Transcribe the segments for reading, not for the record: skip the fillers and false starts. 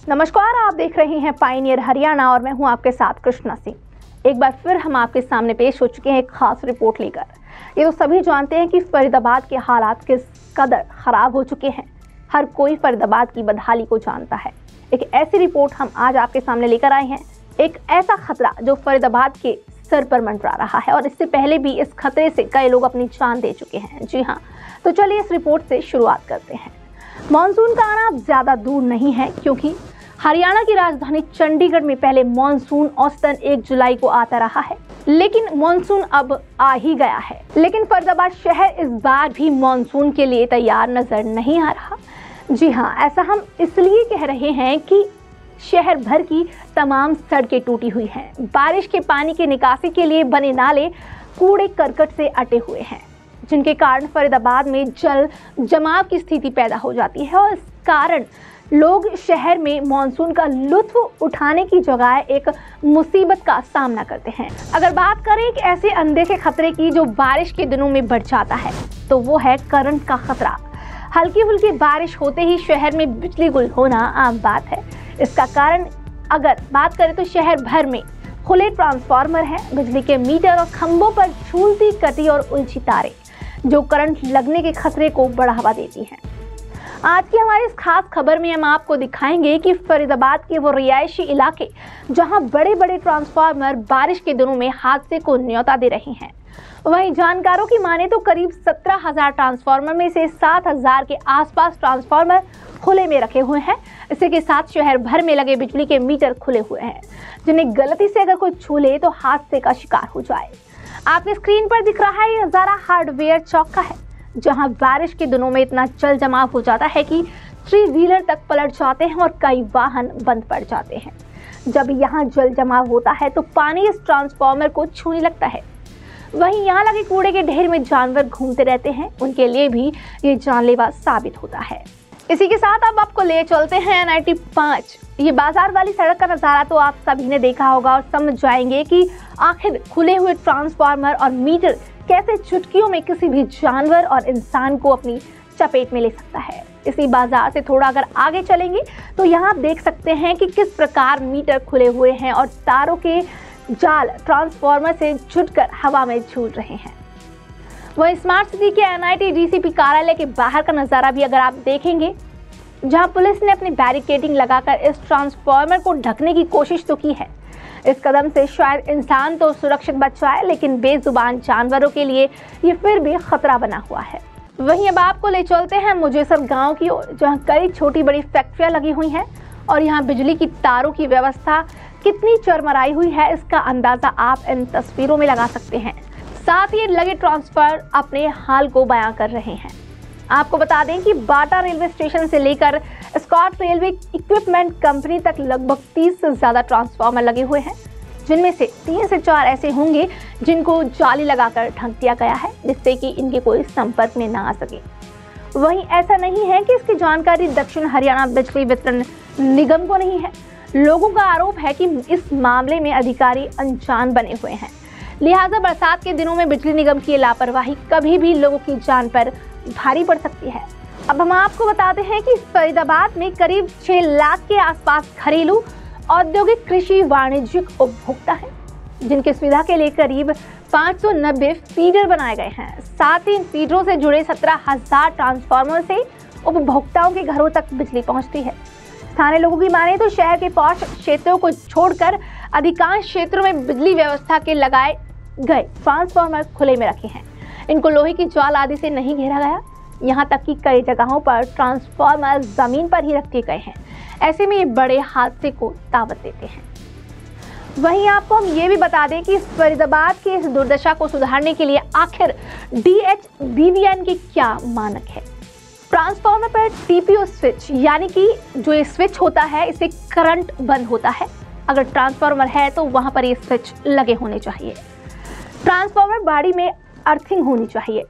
नमस्कार, आप देख रहे हैं पायनियर हरियाणा और मैं हूं आपके साथ कृष्णा सिंह। एक बार फिर हम आपके सामने पेश हो चुके हैं एक खास रिपोर्ट लेकर। ये तो सभी जानते हैं कि फरीदाबाद के हालात किस कदर खराब हो चुके हैं। हर कोई फरीदाबाद की बदहाली को जानता है। एक ऐसी रिपोर्ट हम आज आपके सामने लेकर आए हैं, एक ऐसा खतरा जो फरीदाबाद के सर पर मंडरा रहा है और इससे पहले भी इस खतरे से कई लोग अपनी जान दे चुके हैं। जी हाँ, तो चलिए इस रिपोर्ट से शुरुआत करते हैं। मानसून का आना अब ज्यादा दूर नहीं है, क्योंकि हरियाणा की राजधानी चंडीगढ़ में पहले मानसून औसतन 1 जुलाई को आता रहा है, लेकिन मानसून अब आ ही गया है। लेकिन फरीदाबाद शहर इस बार भी मानसून के लिए तैयार नजर नहीं आ रहा। जी हाँ, ऐसा हम इसलिए कह रहे हैं कि शहर भर की तमाम सड़कें टूटी हुई हैं। बारिश के पानी की निकासी के लिए बने नाले कूड़े करकट से अटे हुए हैं, जिनके कारण फरीदाबाद में जल जमाव की स्थिति पैदा हो जाती है और इस कारण लोग शहर में मानसून का लुत्फ उठाने की जगह एक मुसीबत का सामना करते हैं। अगर बात करें एक ऐसे अनदेखे खतरे की जो बारिश के दिनों में बढ़ जाता है, तो वो है करंट का खतरा। हल्की फुल्की बारिश होते ही शहर में बिजली गुल होना आम बात है। इसका कारण अगर बात करें तो शहर भर में खुले ट्रांसफार्मर हैं, बिजली के मीटर और खंभों पर झूलती कटी और उलझी तारें जो करंट लगने के खतरे को बढ़ावा देती हैं। आज की हमारी इस खास खबर में हम आपको दिखाएंगे कि फरीदाबाद के वो रिहायशी इलाके जहां बड़े बड़े ट्रांसफार्मर बारिश के दिनों में हादसे को न्योता दे रहे हैं। वहीं जानकारों की माने तो करीब 17,000 ट्रांसफार्मर में से 7,000 के आसपास ट्रांसफार्मर खुले में रखे हुए हैं। इसी के साथ शहर भर में लगे बिजली के मीटर खुले हुए हैं, जिन्हें गलती से अगर कोई छू ले तो हादसे का शिकार हो जाए। आपके स्क्रीन पर दिख रहा है ये नजारा हार्डवेयर चौक का है, जहां बारिश के दिनों में इतना जल जमाव हो जाता है कि 3 व्हीलर तक पलट जाते हैं और कई वाहन बंद पड़ जाते हैं। जब यहां जल जमाव होता है तो पानी इस ट्रांसफार्मर को छूने लगता है। वहीं यहां लगे कूड़े के ढेर में जानवर घूमते रहते हैं, उनके लिए भी ये जानलेवा साबित होता है। इसी के साथ अब आपको ले चलते हैं NIT 5। ये बाजार वाली सड़क का नजारा तो आप सभी ने देखा होगा और समझ जाएंगे कि आखिर खुले हुए ट्रांसफार्मर और मीटर कैसे चुटकियों में किसी भी जानवर और इंसान को अपनी चपेट में ले सकता है। इसी बाजार से थोड़ा अगर आगे चलेंगे तो यहाँ आप देख सकते हैं कि किस प्रकार मीटर खुले हुए हैं और तारों के जाल ट्रांसफार्मर से जुटकर हवा में झूल रहे हैं। वहीं स्मार्ट सिटी के NIT DCP कार्यालय के बाहर का नजारा भी अगर आप देखेंगे, जहां पुलिस ने अपनी बैरिकेडिंग लगाकर इस ट्रांसफार्मर को ढकने की कोशिश तो की है। इस कदम से शायद इंसान तो सुरक्षित बच जाए, लेकिन बेजुबान जानवरों के लिए ये फिर भी खतरा बना हुआ है। वहीं अब आपको ले चलते हैं मुजेसर गांव की ओर, जहां कई छोटी बड़ी फैक्ट्रियां लगी हुई हैं और यहां बिजली की तारों की व्यवस्था कितनी चरमराई हुई है, इसका अंदाजा आप इन तस्वीरों में लगा सकते हैं। साथ ही लगे ट्रांसफर अपने हाल को बयां कर रहे हैं। आपको बता दें कि बाटा रेलवे स्टेशन से लेकर स्कॉट रेलवे इक्विपमेंट कंपनी तक लगभग 30 से ज्यादा ट्रांसफार्मर लगे हुए हैं, जिनमें से 3 से 4 ऐसे होंगे जिनको जाली लगाकर ढक दिया गया है, जिससे कि इनके कोई संपर्क में ना आ सके। वहीं ऐसा नहीं है कि इसकी जानकारी दक्षिण हरियाणा बिजली वितरण निगम को नहीं है। लोगों का आरोप है कि इस मामले में अधिकारी अनजान बने हुए हैं, लिहाजा बरसात के दिनों में बिजली निगम की लापरवाही कभी भी लोगों की जान पर भारी पड़ सकती है। अब हम आपको बताते हैं कि फरीदाबाद में करीब 6 लाख के आसपास घरेलू, औद्योगिक, कृषि, वाणिज्यिक उपभोक्ता हैं, जिनकी सुविधा के लिए करीब 590 फीडर बनाए गए हैं। साथ ही इन फीडरों से जुड़े 17,000 ट्रांसफार्मर से उपभोक्ताओं के घरों तक बिजली पहुंचती है। स्थानीय लोगों की माने तो शहर के पॉश क्षेत्रों को छोड़कर अधिकांश क्षेत्रों में बिजली व्यवस्था के लगाए गए ट्रांसफार्मर खुले में रखे हैं। इनको लोहे की जाल आदि से नहीं घेरा गया। यहाँ तक कि कई जगहों पर ट्रांसफार्मर जमीन पर ही रख दिए गए हैं। ऐसे में ये बड़े हादसे को दावत देते हैं। वहीं आपको हम ये भी बता दें कि फरीदाबाद की इस दुर्दशा को सुधारने के लिए आखिर DHBVN की क्या मानक है। ट्रांसफार्मर पर TPO स्विच, यानी कि जो ये स्विच होता है, इससे करंट बंद होता है। अगर ट्रांसफार्मर है तो वहां पर ये स्विच लगे होने चाहिए। ट्रांसफार्मर बाड़ी में अर्थिंग होनी चाहिए।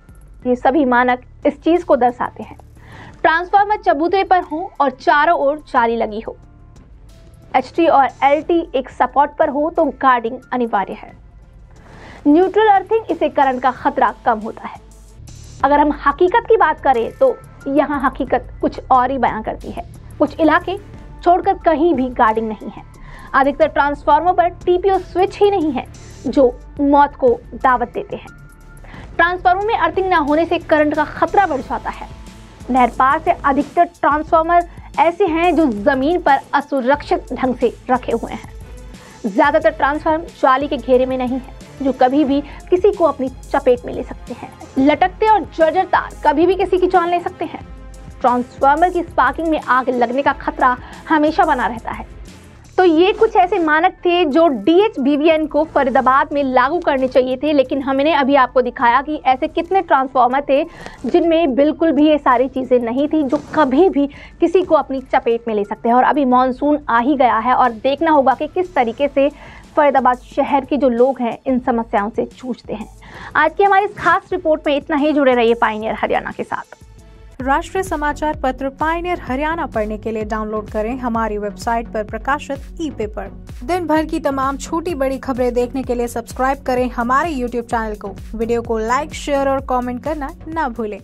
ये सभी मानक इस चीज को दर्शाते हैं। ट्रांसफार्मर चबूतरे पर हो और चारों ओर जाली लगी हो। HT और LT एक सपोर्ट पर हो तो गार्डिंग अनिवार्य है। न्यूट्रल अर्थिंग, इससे करंट का खतरा कम होता है। अगर हम हकीकत की बात करें तो यहाँ हकीकत कुछ और ही बयां करती है। कुछ इलाके छोड़कर कहीं भी गार्डिंग नहीं है। अधिकतर ट्रांसफार्मर पर टीपीओ स्विच ही नहीं है जो मौत को दावत देते हैं। ट्रांसफार्मर में अर्थिंग न होने से करंट का खतरा बढ़ जाता है। नहर पार से अधिकतर ट्रांसफार्मर ऐसे हैं जो जमीन पर असुरक्षित ढंग से रखे हुए हैं। ज्यादातर ट्रांसफार्मर जाली के घेरे में नहीं है जो कभी भी किसी को अपनी चपेट में ले सकते हैं। लटकते और जर्जर तार कभी भी किसी की जान ले सकते हैं। ट्रांसफार्मर की स्पार्किंग में आग लगने का खतरा हमेशा बना रहता है। तो ये कुछ ऐसे मानक थे जो DHBVN को फरीदाबाद में लागू करने चाहिए थे, लेकिन हमने अभी आपको दिखाया कि ऐसे कितने ट्रांसफार्मर थे जिनमें बिल्कुल भी ये सारी चीज़ें नहीं थी जो कभी भी किसी को अपनी चपेट में ले सकते हैं। और अभी मानसून आ ही गया है और देखना होगा कि किस तरीके से फरीदाबाद शहर के जो लोग हैं इन समस्याओं से जूझते हैं। आज की हमारी इस खास रिपोर्ट में इतना ही। जुड़े रहिए पायनियर हरियाणा के साथ। राष्ट्रीय समाचार पत्र पायनियर हरियाणा पढ़ने के लिए डाउनलोड करें हमारी वेबसाइट पर प्रकाशित ई-पेपर। दिन भर की तमाम छोटी बड़ी खबरें देखने के लिए सब्सक्राइब करें हमारे YouTube चैनल को। वीडियो को लाइक, शेयर और कमेंट करना ना भूलें।